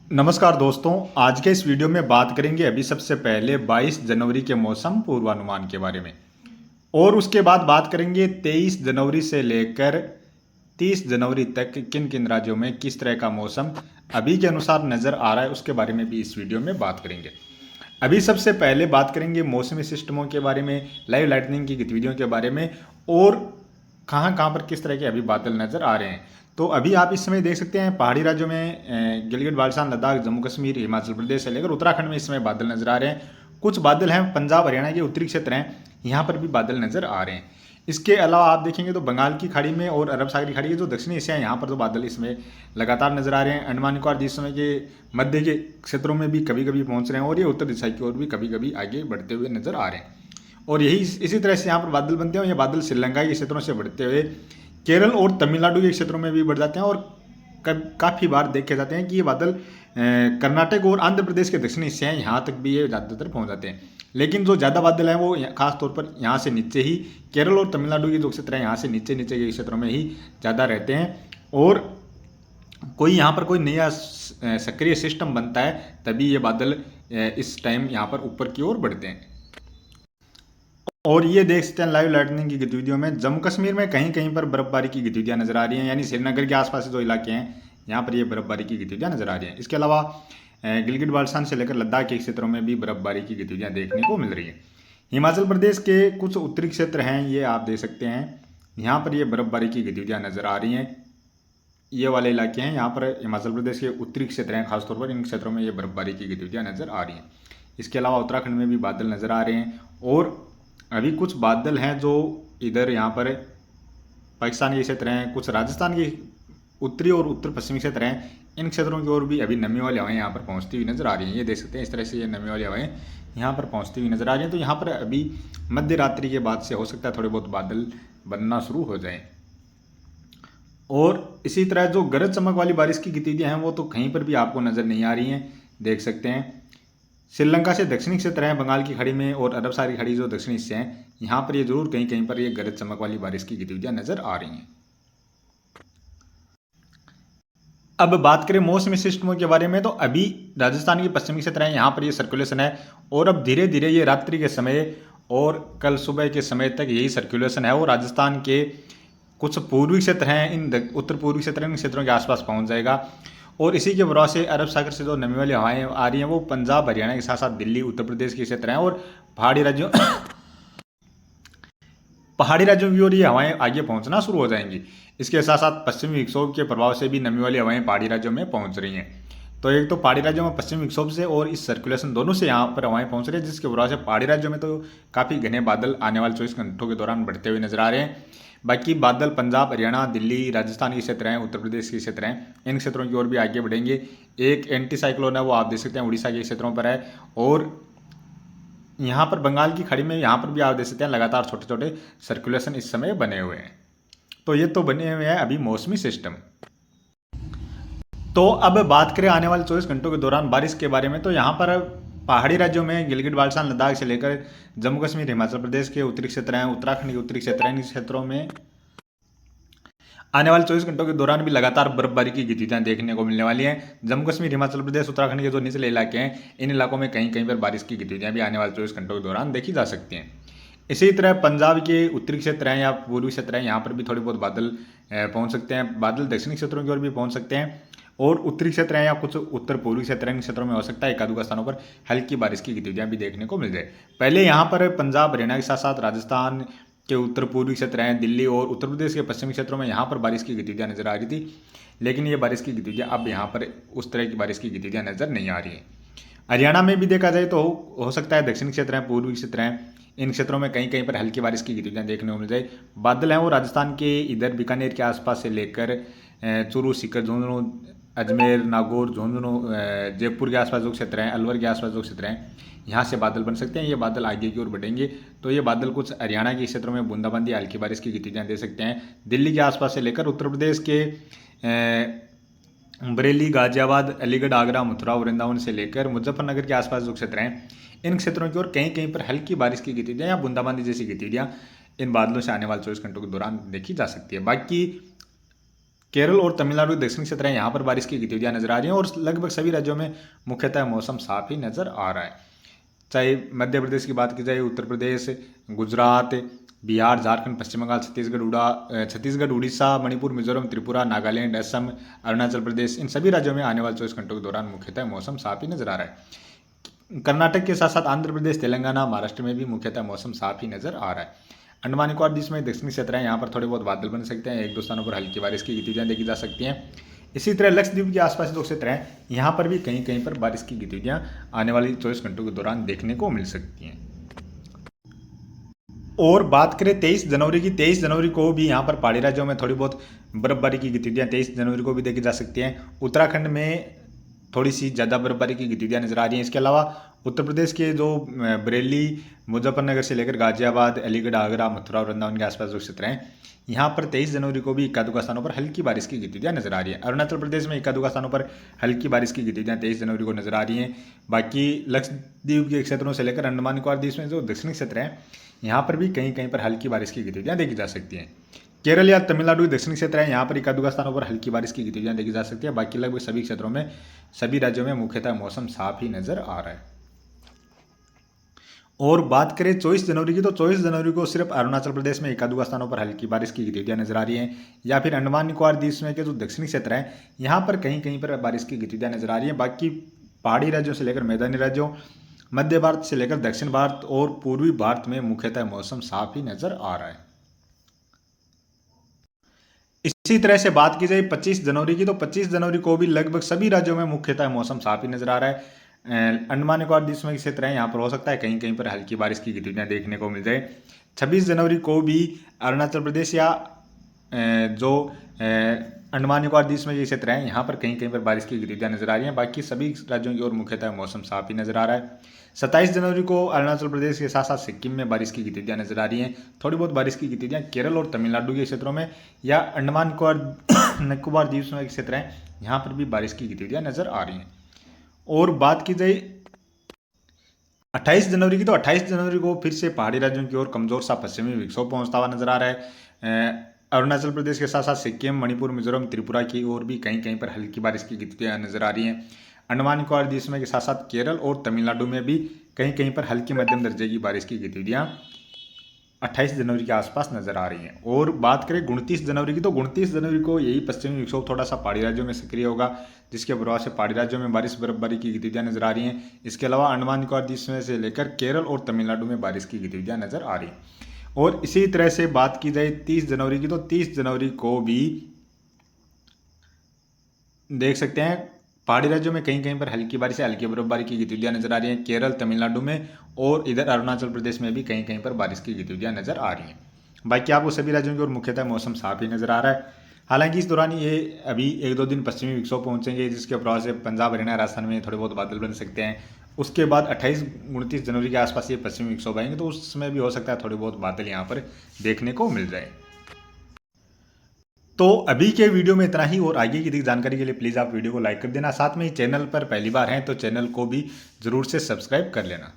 नमस्कार दोस्तों, आज के इस वीडियो में बात करेंगे अभी सबसे पहले 22 जनवरी के मौसम पूर्वानुमान के बारे में और उसके बाद बात करेंगे 23 जनवरी से लेकर 30 जनवरी तक किन किन राज्यों में किस तरह का मौसम अभी के अनुसार नज़र आ रहा है, उसके बारे में भी इस वीडियो में बात करेंगे। अभी सबसे पहले बात करेंगे मौसमी सिस्टमों के बारे में, लाइव लाइटनिंग की गतिविधियों के बारे में और कहाँ कहाँ पर किस तरह के अभी बादल नज़र आ रहे हैं। तो अभी आप इस समय देख सकते हैं पहाड़ी राज्यों में गिलगित बाल्टिस्तान, लद्दाख, जम्मू कश्मीर, हिमाचल प्रदेश से लेकर उत्तराखंड में इस समय बादल नज़र आ रहे हैं। कुछ बादल हैं पंजाब हरियाणा के उत्तरी क्षेत्र हैं, यहाँ पर भी बादल नज़र आ रहे हैं। इसके अलावा आप देखेंगे तो बंगाल की खाड़ी में और अरब सागर की खाड़ी के जो दक्षिणी हिस्से हैं, यहाँ पर तो बादल इसमें लगातार नजर आ रहे हैं। अंडमान निकोबार जिस समय के मध्य के क्षेत्रों में भी कभी कभी पहुंच रहे हैं और ये उत्तर दिशा की ओर भी कभी कभी आगे बढ़ते हुए नजर आ रहे हैं। और यही इसी तरह से यहाँ पर बादल बनते हैं और ये बादल श्रीलंका के क्षेत्रों से बढ़ते हुए केरल और तमिलनाडु के क्षेत्रों में भी बढ़ जाते हैं और काफ़ी बार देखे जाते हैं कि ये बादल कर्नाटक और आंध्र प्रदेश के दक्षिणी हिस्से हैं, यहाँ तक भी ये ज़्यादातर पहुँच जाते हैं। लेकिन जो ज़्यादा बादल हैं वो खास तौर पर यहाँ से नीचे ही, केरल और तमिलनाडु के जो क्षेत्र हैं यहाँ से नीचे नीचे के क्षेत्रों में ही ज़्यादा रहते हैं। और कोई यहाँ पर कोई नया सक्रिय सिस्टम बनता है तभी ये बादल इस टाइम यहाँ पर ऊपर की ओर बढ़ते हैं। और ये देख सकते हैं लाइव लाइटनिंग की गतिविधियों में जम्मू कश्मीर में कहीं कहीं पर बर्फबारी की गतिविधियां नजर आ रही हैं, यानी श्रीनगर के आसपास जो इलाके हैं यहाँ पर ये बर्फबारी की गतिविधियां नजर आ रही हैं। इसके अलावा गिलगित बाल्टिस्तान से लेकर लद्दाख के क्षेत्रों में भी बर्फबारी की गतिविधियां देखने को मिल रही है। हिमाचल प्रदेश के कुछ उत्तरी क्षेत्र हैं, ये आप देख सकते हैं, यहाँ पर ये बर्फबारी की गतिविधियां नजर आ रही हैं। ये वाले इलाके हैं, यहाँ पर हिमाचल प्रदेश के उत्तरी क्षेत्र हैं, खासतौर पर इन क्षेत्रों में ये बर्फबारी की गतिविधियां नजर आ रही हैं। इसके अलावा उत्तराखंड में भी बादल नजर आ रहे हैं और अभी कुछ बादल हैं जो इधर यहाँ पर पाकिस्तान के क्षेत्र हैं, कुछ राजस्थान के उत्तरी और उत्तर पश्चिमी क्षेत्र हैं, इन क्षेत्रों की ओर भी अभी नमी वाली हवाएं यहाँ पर पहुँचती हुई नजर आ रही हैं। ये देख सकते हैं इस तरह से ये नमी वाली हवाएं यहाँ पर पहुँचती हुई नजर आ रही हैं। तो यहाँ पर अभी मध्य रात्रि के बाद से हो सकता है थोड़े बहुत बादल बनना शुरू हो जाएं। और इसी तरह जो गरज चमक वाली बारिश की गतिविधियां हैं वो तो कहीं पर भी आपको नज़र नहीं आ रही हैं। देख सकते हैं श्रीलंका से दक्षिणी क्षेत्र हैं, बंगाल की खाड़ी में और अरब सागर की खाड़ी जो दक्षिणी हिस्से हैं, यहाँ पर ये जरूर कहीं कहीं पर ये गरज चमक वाली बारिश की गतिविधियां नजर आ रही हैं। अब बात करें मौसमी सिस्टमों के बारे में, तो अभी राजस्थान के पश्चिमी क्षेत्र हैं, यहाँ पर ये सर्कुलेशन है और अब धीरे धीरे ये रात्रि के समय और कल सुबह के समय तक यही सर्कुलेशन है और राजस्थान के कुछ पूर्वी क्षेत्र हैं, इन उत्तर पूर्वी क्षेत्र इन क्षेत्रों के आसपास पहुंच जाएगा। और इसी के प्रभाव से अरब सागर से जो नमी वाली हवाएं आ रही हैं वो पंजाब हरियाणा के साथ साथ दिल्ली उत्तर प्रदेश के क्षेत्र हैं और पहाड़ी राज्यों पहाड़ी राज्यों की ओर ये हवाएं आगे पहुंचना शुरू हो जाएंगी। इसके साथ साथ पश्चिमी विक्षोभ के प्रभाव से भी नमी वाली हवाएं पहाड़ी राज्यों में पहुंच रही हैं। तो एक तो पहाड़ी राज्यों में पश्चिमी विक्षोभ से और इस सर्कुलेशन दोनों से यहाँ पर हवाएं पहुंच रही है, जिसके प्रभाव से पहाड़ी राज्यों में तो काफ़ी घने बादल आने वाले 24 घंटों के दौरान बढ़ते हुए नजर आ रहे हैं। बाकी बादल पंजाब हरियाणा दिल्ली राजस्थान के क्षेत्र हैं, उत्तर प्रदेश के क्षेत्र हैं, इन क्षेत्रों की ओर भी आगे बढ़ेंगे। एक एंटी साइक्लोन है वो आप देख सकते हैं उड़ीसा के क्षेत्रों पर है और यहाँ पर बंगाल की खाड़ी में यहाँ पर भी आप देख सकते हैं लगातार छोटे छोटे सर्कुलेशन इस समय बने हुए हैं। तो ये तो बने हुए हैं अभी मौसमी सिस्टम। तो अब बात करें आने वाले 24 घंटों के दौरान बारिश के बारे में, तो यहाँ पर पहाड़ी राज्यों में गिलगित बाल्टिस्तान लद्दाख से लेकर जम्मू कश्मीर हिमाचल प्रदेश के उत्तरी क्षेत्र हैं, उत्तराखंड के उत्तरी क्षेत्र हैं, इन क्षेत्रों में आने वाले 24 घंटों के दौरान भी लगातार बर्फबारी की गतिविधियां देखने को मिलने वाली हैं। जम्मू कश्मीर हिमाचल प्रदेश उत्तराखंड के जो निचले इलाके हैं इन इलाकों में कहीं कहीं पर बारिश की गतिविधियां भी आने वाले 24 घंटों के दौरान देखी जा सकती हैं। इसी तरह पंजाब के उत्तरी क्षेत्र हैं या पूर्वी क्षेत्र हैं, यहाँ पर भी थोड़े बहुत बादल पहुंच सकते हैं, बादल दक्षिणी क्षेत्रों की ओर भी पहुंच सकते हैं और उत्तरी क्षेत्र हैं या कुछ उत्तर पूर्वी क्षेत्र हैं, इन क्षेत्रों में हो सकता है एक आध स्थानों पर हल्की बारिश की गतिविधियां भी देखने को मिल जाए। पहले यहाँ पर पंजाब हरियाणा के साथ साथ राजस्थान के उत्तर पूर्वी क्षेत्र हैं, दिल्ली और उत्तर प्रदेश के पश्चिमी क्षेत्रों में यहाँ पर बारिश की गतिविधियां नजर आ रही थी, लेकिन ये बारिश की गतिविधियां अब यहाँ पर उस तरह की बारिश की गतिविधियां नजर नहीं आ रही है। हरियाणा में भी देखा जाए तो हो सकता है दक्षिणी क्षेत्र हैं, पूर्वी क्षेत्र हैं, इन क्षेत्रों में कहीं कहीं पर हल्की बारिश की गतिविधियां देखने को मिल जाए। बादल हैं वो राजस्थान के इधर बीकानेर के आसपास से लेकर चूरू, सीकर, झुंझुनू, अजमेर, नागौर, झुंझुनू, जयपुर के आसपास जो क्षेत्र हैं, अलवर के आसपास जो क्षेत्र हैं, यहाँ से बादल बन सकते हैं। ये बादल आगे की ओर बढ़ेंगे तो ये बादल कुछ हरियाणा के क्षेत्रों में बूंदाबांदी हल्की बारिश की गतिविधियां दे सकते हैं। दिल्ली के आसपास से लेकर उत्तर प्रदेश के बरेली, गाजियाबाद, अलीगढ़, आगरा, मथुरा, वृंदावन से लेकर मुजफ्फरनगर के आसपास जो क्षेत्र हैं इन क्षेत्रों की ओर कहीं कहीं पर हल्की बारिश की गतिविधियां या बूंदाबांदी जैसी गतिविधियां इन बादलों से आने वाले 24 घंटों के दौरान देखी जा सकती है। बाकी केरल और तमिलनाडु के दक्षिणी क्षेत्र हैं, यहाँ पर बारिश की गतिविधियाँ नजर आ रही हैं और लगभग सभी राज्यों में मुख्यतः मौसम साफ ही नजर आ रहा है। चाहे मध्य प्रदेश की बात की जाए, उत्तर प्रदेश, गुजरात, बिहार, झारखंड, पश्चिम बंगाल, छत्तीसगढ़, उड़ीसा, मणिपुर, मिजोरम, त्रिपुरा, नागालैंड, असम, अरुणाचल प्रदेश, इन सभी राज्यों में आने वाले 24 घंटों के दौरान मुख्यतः मौसम साफ ही नजर आ रहा है। कर्नाटक के साथ साथ आंध्र प्रदेश, तेलंगाना, महाराष्ट्र में भी मुख्यतः मौसम साफ ही नजर आ रहा है। अंडमान निकोबार द्वीप में दक्षिणी क्षेत्र है, यहाँ पर थोड़े बहुत बादल बन सकते हैं, एक दो स्थानों पर हल्की बारिश की गतिविधियां देखी जा सकती हैं। इसी तरह लक्षद्वीप के आसपास जो क्षेत्र हैं, यहाँ पर भी कहीं कहीं पर बारिश की गतिविधियां आने वाली 24 घंटों के दौरान देखने को मिल सकती हैं। और बात करें 23 जनवरी की, 23 जनवरी को भी यहाँ पर पहाड़ी राज्यों में थोड़ी बहुत बर्फबारी की गतिविधियां 23 जनवरी को भी देखी जा सकती हैं। उत्तराखंड में थोड़ी सी ज़्यादा बर्फबारी की गतिविधियां नजर आ रही हैं। इसके अलावा उत्तर प्रदेश के जो बरेली, मुजफ्फरनगर से लेकर गाजियाबाद, अलीगढ़, आगरा, मथुरा और वृंदावन के आसपास जो क्षेत्र हैं, यहाँ पर 23 जनवरी को भी इक्का-दुक्का स्थानों पर हल्की बारिश की गतिविधियां नजर आ रही है। अरुणाचल प्रदेश में इक्का-दुक्का स्थानों पर हल्की बारिश की गतिविधियां 23 जनवरी को नजर आ रही हैं। बाकी लक्षद्वीप के क्षेत्रों से लेकर अंडमान निकोबार द्वीप में जो दक्षिणी क्षेत्र हैं, यहाँ पर भी कहीं कहीं पर हल्की बारिश की गतिविधियां देखी जा सकती हैं। केरल या तमिलनाडु के दक्षिणी क्षेत्र है, यहाँ पर इक्का-दुक्का स्थानों पर हल्की बारिश की गतिविधियां देखी जा सकती है। बाकी लगभग सभी क्षेत्रों में, सभी राज्यों में मुख्यतः मौसम साफ ही नजर आ रहा है। और बात करें 24 जनवरी की, तो 24 जनवरी को सिर्फ अरुणाचल प्रदेश में इक्का-दुक्का स्थानों पर हल्की बारिश की गतिविधियां नजर आ रही हैं, या फिर अंडमान निकोबार द्वीप में के जो दक्षिणी क्षेत्र है, यहाँ पर कहीं कहीं पर बारिश की गतिविधियां नजर आ रही हैं। बाकी पहाड़ी राज्यों से लेकर मैदानी राज्यों, मध्य भारत से लेकर दक्षिण भारत और पूर्वी भारत में मुख्यतः मौसम साफ ही नजर आ रहा है। इसी तरह से बात की जाए 25 जनवरी की, तो 25 जनवरी को भी लगभग सभी राज्यों में मुख्यतः मौसम साफ ही नजर आ रहा है। अंडमान निकोबार द्वीप में क्षेत्र है, यहाँ पर हो सकता है कहीं कहीं पर हल्की बारिश की गतिविधियां देखने को मिल जाए। 26 जनवरी को भी अरुणाचल प्रदेश या जो अंडमान निकोबार द्वीप में ये क्षेत्र है, यहाँ पर कहीं कहीं पर बारिश की गतिविधियां नजर आ रही हैं। बाकी सभी राज्यों की ओर मुख्यतः मौसम साफ ही नजर आ रहा है। 27 जनवरी को अरुणाचल प्रदेश के साथ साथ सिक्किम में बारिश की गतिविधियां नजर आ रही हैं। थोड़ी बहुत बारिश की गतिविधियां केरल और तमिलनाडु के क्षेत्रों में या अंडमान निकोबार द्वीप में क्षेत्र हैं, यहाँ पर भी बारिश की गतिविधियां नजर आ रही हैं। और बात की जाए 28 जनवरी की, तो 28 जनवरी को फिर से पहाड़ी राज्यों की ओर कमजोर सा पश्चिमी विक्षोभ पहुंचता हुआ नजर आ रहा है। अरुणाचल प्रदेश के साथ साथ सिक्किम, मणिपुर, मिजोरम, त्रिपुरा की ओर भी कहीं कहीं पर हल्की बारिश की गतिविधियां नजर आ रही हैं। अंडमान निकोबार द्वीप के साथ साथ केरल और तमिलनाडु में भी कहीं कहीं पर हल्की मध्यम दर्जे की बारिश की गतिविधियां 28 जनवरी के आसपास नजर आ रही हैं। और बात करें 29 जनवरी की, तो 29 जनवरी को यही पश्चिमी विक्षोभ थोड़ा सा पहाड़ी राज्यों में सक्रिय होगा, जिसके प्रभाव से पहाड़ी राज्यों में बारिश बर्फबारी की गतिविधियां नजर आ रही हैं। इसके अलावा अंडमान निकोबार द्वीप से लेकर केरल और तमिलनाडु में बारिश की गतिविधियां नजर आ रही हैं। और इसी तरह से बात की जाए 30 जनवरी की, तो 30 जनवरी को भी देख सकते हैं पहाड़ी राज्यों में कहीं कहीं पर हल्की बारिश या हल्की बर्फबारी की गतिविधियां नजर आ रही हैं, केरल, तमिलनाडु में, और इधर अरुणाचल प्रदेश में भी कहीं कहीं पर बारिश की गतिविधियां नजर आ रही हैं। बाकी आपको सभी राज्यों की ओर मुख्यतः मौसम साफ ही नजर आ रहा है। हालांकि इस दौरान ये अभी एक दो दिन पश्चिमी विक्षोभ पहुंचेंगे, जिसके प्रभाव से पंजाब, हरियाणा, राजस्थान में थोड़े बहुत बादल बन सकते हैं। उसके बाद 28-29 जनवरी के आसपास ये पश्चिमी विक्षोभ आएंगे, तो उस समय भी हो सकता है थोड़े बहुत बादल यहाँ पर देखने को मिल जाए। तो अभी के वीडियो में इतना ही, और आगे की जानकारी के लिए प्लीज़ आप वीडियो को लाइक कर देना। साथ में ही चैनल पर पहली बार हैं तो चैनल को भी ज़रूर से सब्सक्राइब कर लेना।